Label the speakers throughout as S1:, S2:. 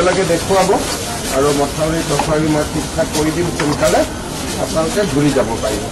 S1: একেলগে দেখুৱাব আৰু মথাউৰি মই ঠিক ঠাক কৰি দিম সোনকালে আপোনালোকে ঘূৰি যাব পাৰিব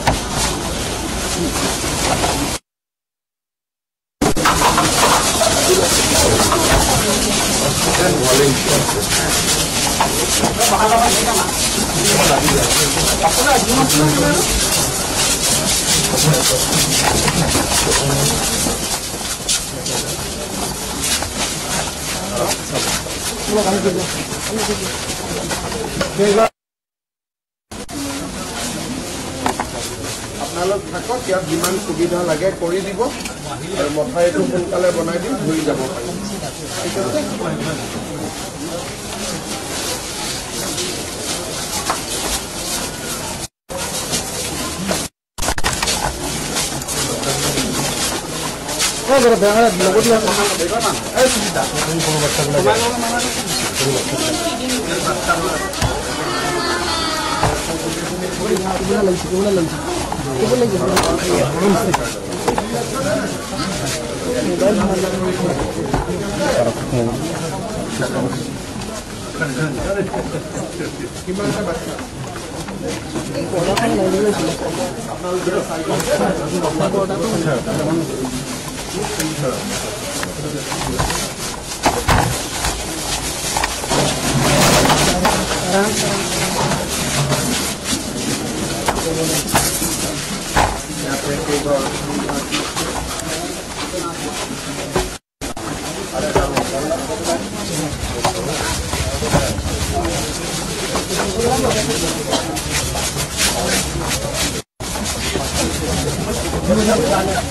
S1: আপোনালোক থাকক ইয়াত যিমান সুবিধা লাগে কৰি দিব আৰু মথাউৰিটো সোনকালে বনাই দিম ঘূৰি যাব পাৰিম ঠিক আছে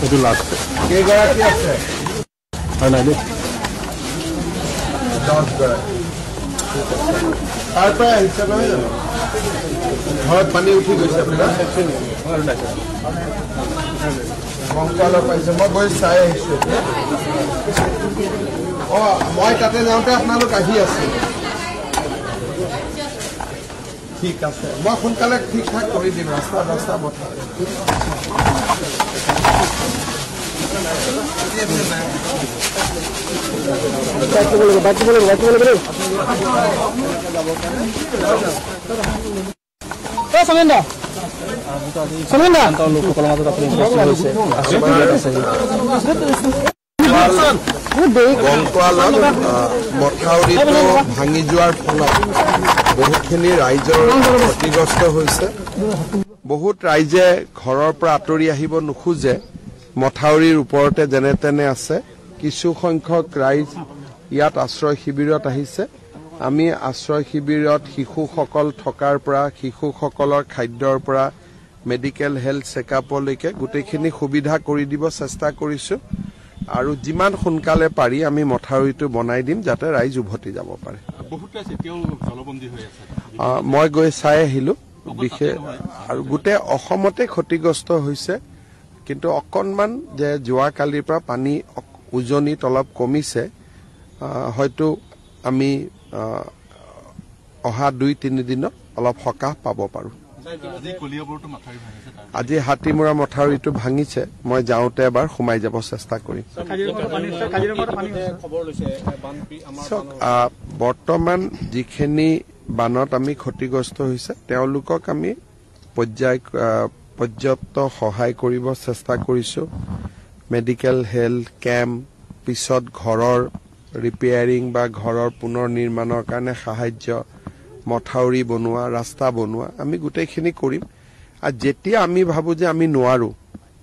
S2: এইটো লাষ্ট
S1: কেইগৰাকী আছে
S2: হয় নাই দেই
S1: 10 গৰাকী তাৰ পৰা আহিছে নহয় জানো ঘৰত পানী উঠি গৈছে আপোনাৰ কংকালৰ পাইছে মই গৈ চাই আহিছো মই তাতে যাওঁতে আপোনালোক আহি আছে ঠিক আছে মই সোনকালে ঠিক ঠাক কৰি দিম ৰাস্তা বঠা মথাউৰিটো ভাঙি যোৱাৰ ফলত বহুতখিনি ৰাইজৰ ক্ষতিগ্ৰস্ত হৈছে বহুত ৰাইজে ঘৰৰ পৰা আঁতৰি আহিব নোখোজে মথাউৰিৰ ওপৰতে যেনে তেনে আছে কিছু সংখ্যক ৰাইজ ইয়াত আশ্ৰয় শিবিৰত আহিছে আমি আশ্ৰয় শিবিৰত শিশুসকল থকাৰ পৰা শিশুসকলৰ খাদ্যৰ পৰা মেডিকেল হেল্থ চেকআপলৈকে গোটেইখিনি সুবিধা কৰি দিব চেষ্টা কৰিছো আৰু যিমান সোনকালে পাৰি আমি মথাউৰিটো বনাই দিম যাতে ৰাইজ উভতি যাব পাৰে মই গৈ চাই আহিলো বিশেষ আৰু গোটেই অসমতে ক্ষতিগ্ৰস্ত হৈছে কিন্তু অকণমান যে যোৱাকালিৰ পৰা পানী উজনিত অলপ কমিছে হয়তো আমি অহা 2-3 দিনত অলপ সকাহ পাব পাৰো আজি হাতীমুৰা মথাউৰিটো ভাঙিছে মই যাওঁতে এবাৰ সোমাই যাব চেষ্টা কৰিম বৰ্তমান যিখিনি বানত আমি ক্ষতিগ্ৰস্ত হৈছে তেওঁলোকক আমি পৰ্যাপ্ত সহায় কৰিব চেষ্টা কৰিছো মেডিকেল হেল্থ কেম্প পিছত ঘৰৰ ৰিপেয়াৰিং বা ঘৰৰ পুনৰ নিৰ্মাণৰ কাৰণে সাহায্য মথাউৰি বনোৱা ৰাস্তা বনোৱা আমি গোটেইখিনি কৰিম আৰু যেতিয়া আমি ভাবো যে আমি নোৱাৰো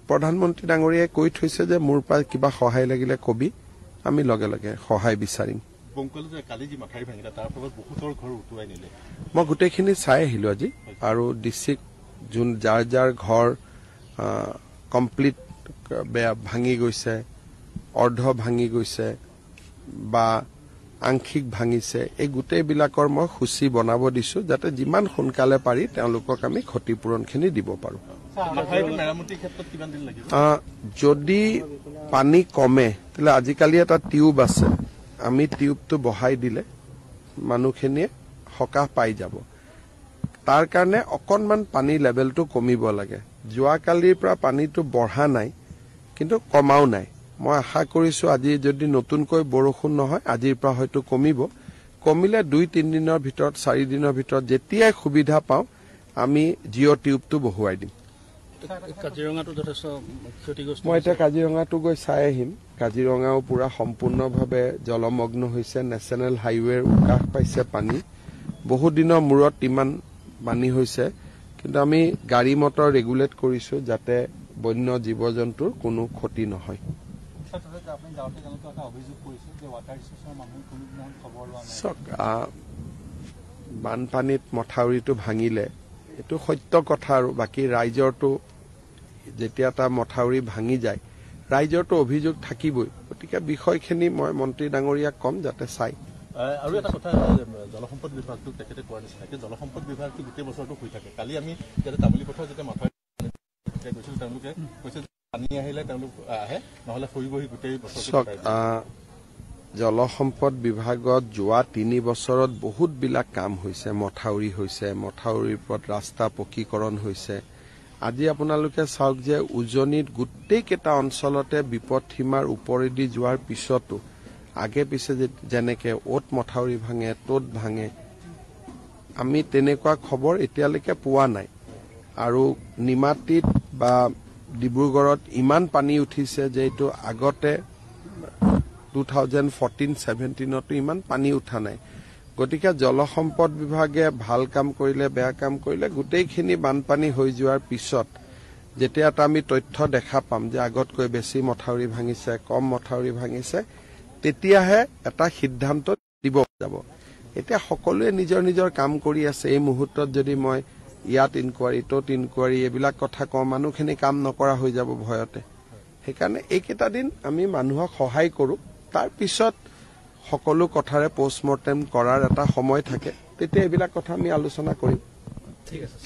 S1: প্ৰধানমন্ত্ৰী ডাঙৰীয়াই কৈ থৈছে যে মোৰ পৰা কিবা সহায় লাগিলে কবি আমি লগে লগে সহায় বিচাৰিম মই গোটেইখিনি চাই আহিলো আজি আৰু ডিস্ট্ৰিক্ট যোন যাৰ ঘৰ কমপ্লিট ভাঙি গৈছে অৰ্ধ ভাঙি গৈছে বা আংশিক ভাঙিছে এই গোটেইবিলাকৰ মই সূচী বনাব দিছো যাতে যিমান সোনকালে পাৰি তেওঁলোকক আমি ক্ষতিপূৰণখিনি দিব পাৰো যদি পানী কমে তাহলে আজিকালি এটা টিউব আছে আমি টিউবটো বহাই দিলে মানুহখিনিয়ে সকাহ পাই যাব তাৰ কাৰণে অকণমান পানী লেভেলটো কমিব লাগে যোৱাকালিৰ পৰা পানীটো বঢ়া নাই কিন্তু কমাও নাই মই আশা কৰিছো আজি যদি নতুনকৈ বৰষুণ নহয় আজিৰ পৰা হয়তো কমিব কমিলে 2-3 দিনৰ ভিতৰত 4 দিনৰ ভিতৰত যেতিয়াই সুবিধা পাওঁ আমি জিঅ' টিউবটো বহুৱাই দিম।
S2: কাজিৰঙাটো যথেষ্ট ক্ষতিগ্ৰস্ত।
S1: মই এতিয়া কাজিৰঙাটো গৈ চাই আহিম। কাজিৰঙাও পুৰা সম্পূৰ্ণভাৱে জলমগ্ন হৈছে। নেশ্যনেল হাইৱেৰ উকাষ পাইছে পানী। বহু দিনৰ মূৰত ইমান পানী হৈছে, কিন্তু আমি গাড়ী মটৰ ৰেগুলেট কৰিছো যাতে বন্য জীৱ জন্তুৰ কোনো ক্ষতি নহয়। বানপানীত মথাউৰিটো ভাঙিলে এইটো সত্য কথা, আৰু বাকী ৰাইজৰটো যেতিয়া এটা মথাউৰি ভাঙি যায় ৰাইজৰটো অভিযোগ থাকিবই। গতিকে বিষয়খিনি মই মন্ত্ৰী ডাঙৰীয়াক ক'ম যাতে চাই।
S2: আৰু এটা কথা, জলসম্পদ বিভাগটোক তেখেতে কোৱাৰ নিচিনাকে জলসম্পদ বিভাগটো গোটেই বছৰটো হৈ থাকে। কালি আমি যাতে তামুলী পথাৰত যেতিয়া মথাউৰি গৈছিলো তেওঁলোকে কৈছে পানী আহিলে তেওঁলোক আহে, নহলে ফুৰিবহি গোটেই বছৰটো।
S1: জলসম্পদ বিভাগত যোৱা 3 বছৰত বহুতবিলাক কাম হৈছে। মথাউৰি হৈছে, মথাউৰিৰ ওপৰত ৰাস্তা পকীকৰণ হৈছে। আজি আপোনালোকে চাওক যে উজনিত গোটেইকেইটা অঞ্চলতে বিপদ সীমাৰ ওপৰেদি যোৱাৰ পিছতো আগে পিছে যেনেকে অ'ত মথাউৰি ভাঙে ত'ত ভাঙে, আমি তেনেকুৱা খবৰ এতিয়ালৈকে পোৱা নাই। আৰু নিমাতীত বা ডিব্ৰুগড়ত ইমান পানী উঠিছে যে এইটো আগতে 2014-17তো ইমান পানী উঠা নাই। গতিকে জলসম্পদ বিভাগে ভাল কাম কৰিলে বেয়া কাম কৰিলে গোটেইখিনি বানপানী হৈ যোৱাৰ পিছত যেতিয়া এটা আমি তথ্য দেখা পাম যে আগতকৈ বেছি মথাউৰি ভাঙিছে, কম মথাউৰি ভাঙিছে, তেতিয়াহে এটা সিদ্ধান্ত দিব যাব। এতিয়া সকলোৱে নিজৰ নিজৰ কাম কৰি আছে। এই মুহূৰ্তত যদি মই ইয়াত ইনকুৱাৰী ত'ত ইনকুৱাৰী এইবিলাক কথা কওঁ, মানুহখিনি কাম নকৰা হৈ যাব ভয়তে। সেইকাৰণে এইকেইটা দিন আমি মানুহক সহায় কৰোঁ। তাৰ পিছত সকলো কথাৰে পোষ্টমৰ্টেম কৰাৰ এটা সময় থাকে, তেতিয়া এইবিলাক কথা আমি আলোচনা কৰিম।
S2: ঠিক আছে।